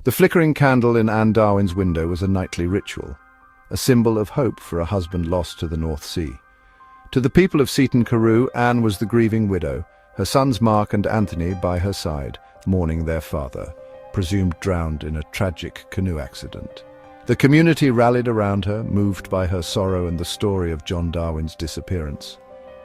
The flickering candle in Anne Darwin's window was a nightly ritual, a symbol of hope for a husband lost to the North Sea. To the people of Seaton Carew, Anne was the grieving widow, her sons Mark and Anthony by her side, mourning their father, presumed drowned in a tragic canoe accident. The community rallied around her, moved by her sorrow and the story of John Darwin's disappearance.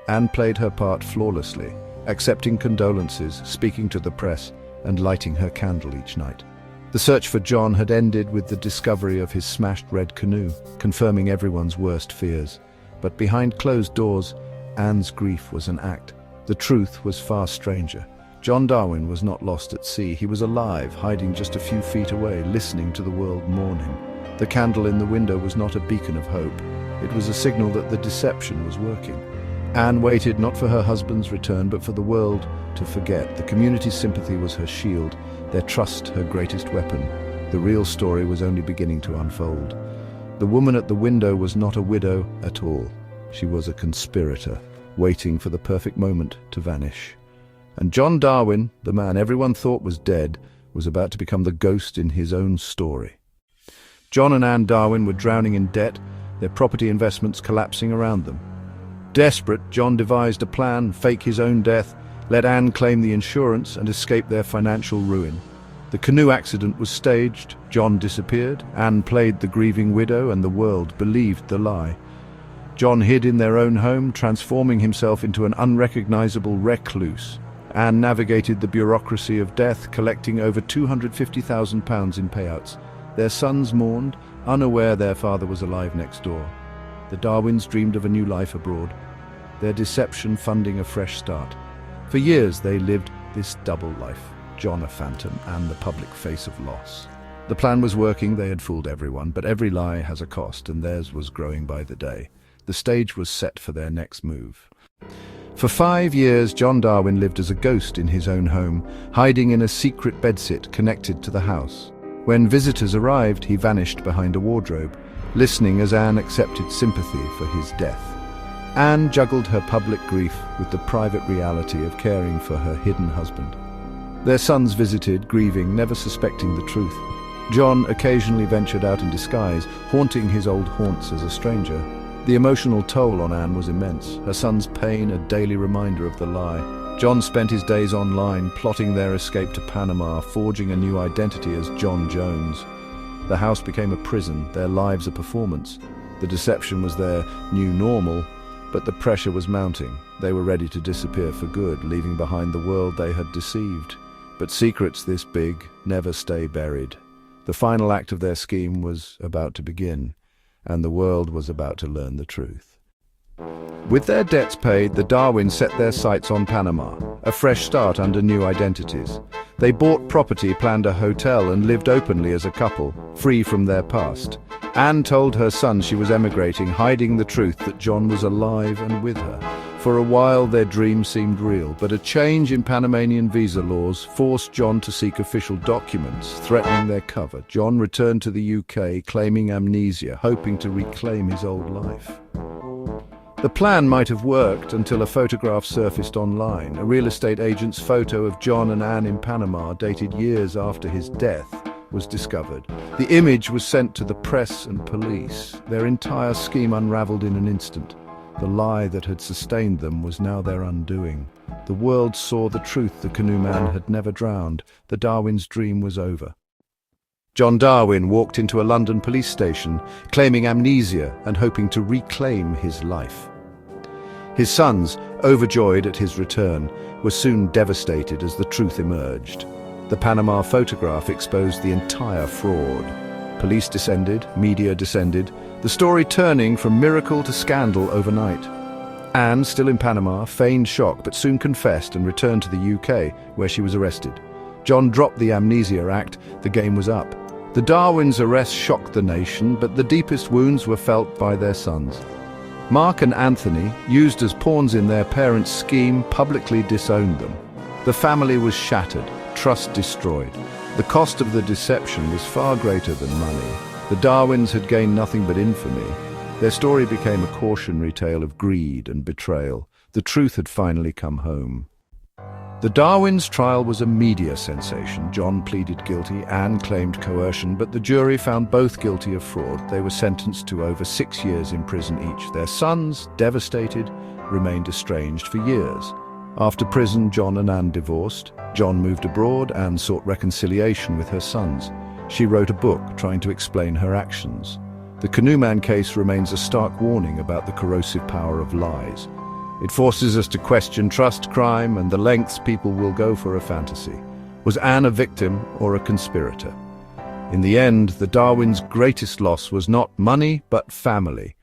Anne played her part flawlessly, accepting condolences, speaking to the press, and lighting her candle each night. The search for John had ended with the discovery of his smashed red canoe, confirming everyone's worst fears. But behind closed doors, Anne's grief was an act. The truth was far stranger. John Darwin was not lost at sea. He was alive, hiding just a few feet away, listening to the world mourn him. The candle in the window was not a beacon of hope. It was a signal that the deception was working. Anne waited not for her husband's return, but for the world to forget. The community's sympathy was her shield, their trust her greatest weapon. The real story was only beginning to unfold. The woman at the window was not a widow at all. She was a conspirator, waiting for the perfect moment to vanish. And John Darwin, the man everyone thought was dead, was about to become the ghost in his own story. John and Anne Darwin were drowning in debt, their property investments collapsing around them. Desperate, John devised a plan, fake his own death, let Anne claim the insurance and escape their financial ruin. The canoe accident was staged, John disappeared, Anne played the grieving widow, and the world believed the lie. John hid in their own home, transforming himself into an unrecognizable recluse. Anne navigated the bureaucracy of death, collecting over £250,000 in payouts. Their sons mourned, unaware their father was alive next door. The Darwins dreamed of a new life abroad, their deception funding a fresh start. For years they lived this double life, John a phantom, Anne the public face of loss. The plan was working, they had fooled everyone, but every lie has a cost, and theirs was growing by the day. The stage was set for their next move. For 5 years, John Darwin lived as a ghost in his own home, hiding in a secret bedsit connected to the house. When visitors arrived, he vanished behind a wardrobe, listening as Anne accepted sympathy for his death. Anne juggled her public grief with the private reality of caring for her hidden husband. Their sons visited, grieving, never suspecting the truth. John occasionally ventured out in disguise, haunting his old haunts as a stranger. The emotional toll on Anne was immense, her son's pain a daily reminder of the lie. John spent his days online, plotting their escape to Panama, forging a new identity as John Jones. The house became a prison, their lives a performance. The deception was their new normal, but the pressure was mounting. They were ready to disappear for good, leaving behind the world they had deceived. But secrets this big never stay buried. The final act of their scheme was about to begin, and the world was about to learn the truth. With their debts paid, the Darwins set their sights on Panama, a fresh start under new identities. They bought property, planned a hotel, and lived openly as a couple, free from their past. Anne told her son she was emigrating, hiding the truth that John was alive and with her. For a while their dream seemed real, but a change in Panamanian visa laws forced John to seek official documents, threatening their cover. John returned to the UK, claiming amnesia, hoping to reclaim his old life. The plan might have worked until a photograph surfaced online, a real estate agent's photo of John and Anne in Panama, dated years after his death, was discovered. The image was sent to the press and police. Their entire scheme unraveled in an instant. The lie that had sustained them was now their undoing. The world saw the truth: the canoeman had never drowned. The Darwins' dream was over. John Darwin walked into a London police station, claiming amnesia and hoping to reclaim his life. His sons, overjoyed at his return, were soon devastated as the truth emerged. The Panama photograph exposed the entire fraud. Police descended, media descended, the story turning from miracle to scandal overnight. Anne, still in Panama, feigned shock but soon confessed and returned to the UK, where she was arrested. John dropped the Amnesia Act. The game was up. The Darwins' arrest shocked the nation, but the deepest wounds were felt by their sons. Mark and Anthony, used as pawns in their parents' scheme, publicly disowned them. The family was shattered, trust destroyed. The cost of the deception was far greater than money. The Darwins had gained nothing but infamy. Their story became a cautionary tale of greed and betrayal. The truth had finally come home. The Darwin's trial was a media sensation. John pleaded guilty, Anne claimed coercion, but the jury found both guilty of fraud. They were sentenced to over 6 years in prison each. Their sons, devastated, remained estranged for years. After prison, John and Anne divorced. John moved abroad. Anne sought reconciliation with her sons. She wrote a book trying to explain her actions. The Canoeman case remains a stark warning about the corrosive power of lies. It forces us to question trust, crime, and the lengths people will go for a fantasy. Was Anne a victim or a conspirator? In the end, the Darwins' greatest loss was not money, but family.